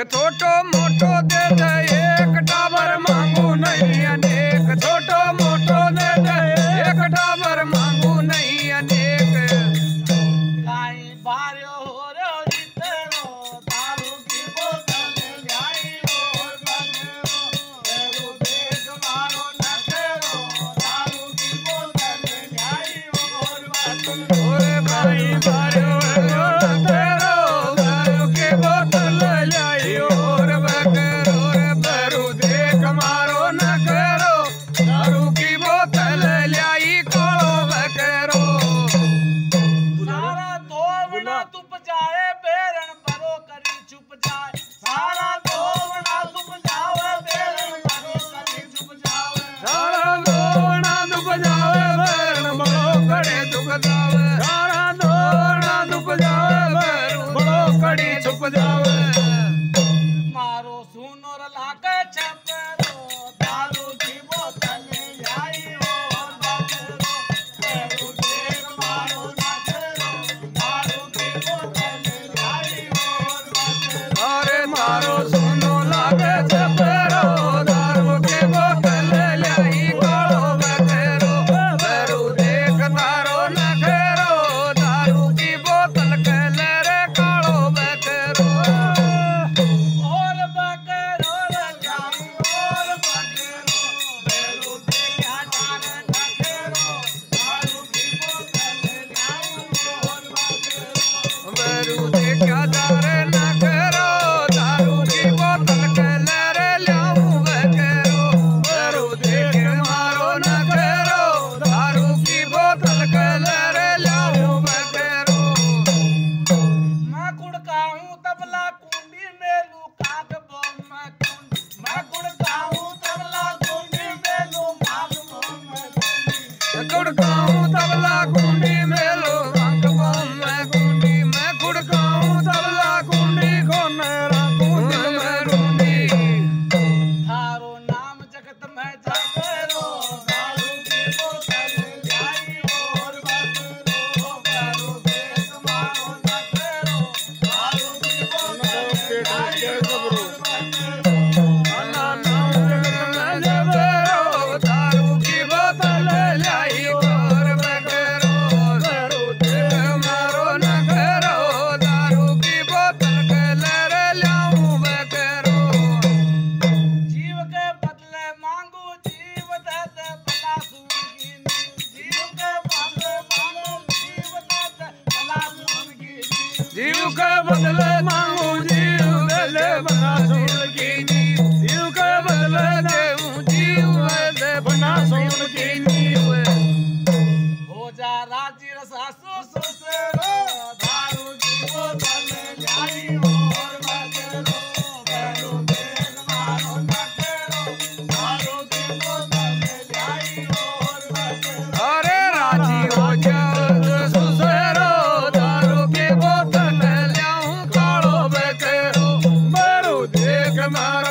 छोटो मोटो दे दे एक टाबर मांगू नहीं अनेक। छोटो मोटो दे दे एक टाबर मांगू नहीं अनेक। काई बारियो हो रो इतरो दारू की बोतल लाई और बनेरो तेरो देख मारो नखेरो दारू की बोतल लाई और बनेरो। ओरे भाई बारियो तेरो दारू की बोतल लाई और बकरो रे बरू देख मारो नखेरो दारू की बोतल लाई कोलो बकरो। सारा धोवना तुप जाए बेरन भरो करी चुप जाए। सारा धोवना तुप जावे बेरन भरो करी चुप जावे। सारा धोना दुख जावे बैरन बड़ो कड़ी दुख जावे। सारा धोना दुख जावे बैरन बड़ो कड़ी छुप जावे। मारो सुनोर लागे छपेरो दारू की बोतल लाई और बनेरो तेरो देख मारो नखेरो दारू की बोतल लाई और बनेरो। अरे मारो सुनो लागे छपेरो दारू की बोतल लाई कालो बकरो। बरू देख तारो नखेरो दारू की बोतल कले रे कालो बकरो। और बकरो रे जाई और बकरो बेरू देखा जाने नखेरो दारू की बोतल लाई और बकरो। बरू देखा जारे नखेरो दारू की बोतल कले रे ल्याऊं बकरो। बरू देख मारो नखेरो दारू की बोतल कले रे ल्याऊं बकरो। मैं गुड़काऊं तबला कुंडी मेलू काग बम मैं कुंडी। मैं गुड़काऊं तबला कुंडी मेलू काग बम मैं कुंडी। गुड़काऊं तबला कुंडी मेलो रंग बम मैं कुंडी। मैं गुड़काऊं तबला कुंडी कोने रंगूं दिल में ढूंढी। थारो नाम जगत में जागरो दारू की बोतल लाई और बकरो बेरू देख मारो नखेरो दारू की बोतल लाई और बकरो। अन्ना नाम जगत में जबरो दारू की बोतल लाई और बकरो। बरू देख मारो नखरो दारू की बोतल कले रे ल्याऊं बकरो। जीव के बदले मांगू जीव दे दे भला सुन की नीव। जीव के बदले मांगू जीव दे दे भला सुन की नीव। जीव के बदले मांगू जीव दे दे बना सुन की नीव। जीव के बदले देऊं जीव दे बना सुन की नीव। हो जा राजी सासू ससुरो दारू की बोतल लाई और बकरो बेरू देख मारो नखेरो दारू की बोतल लाई और बकरो। अरे राजी हो जाओ सुसरो दारू की बोतल ल्याऊं कालो बकरो। बरू देख मारो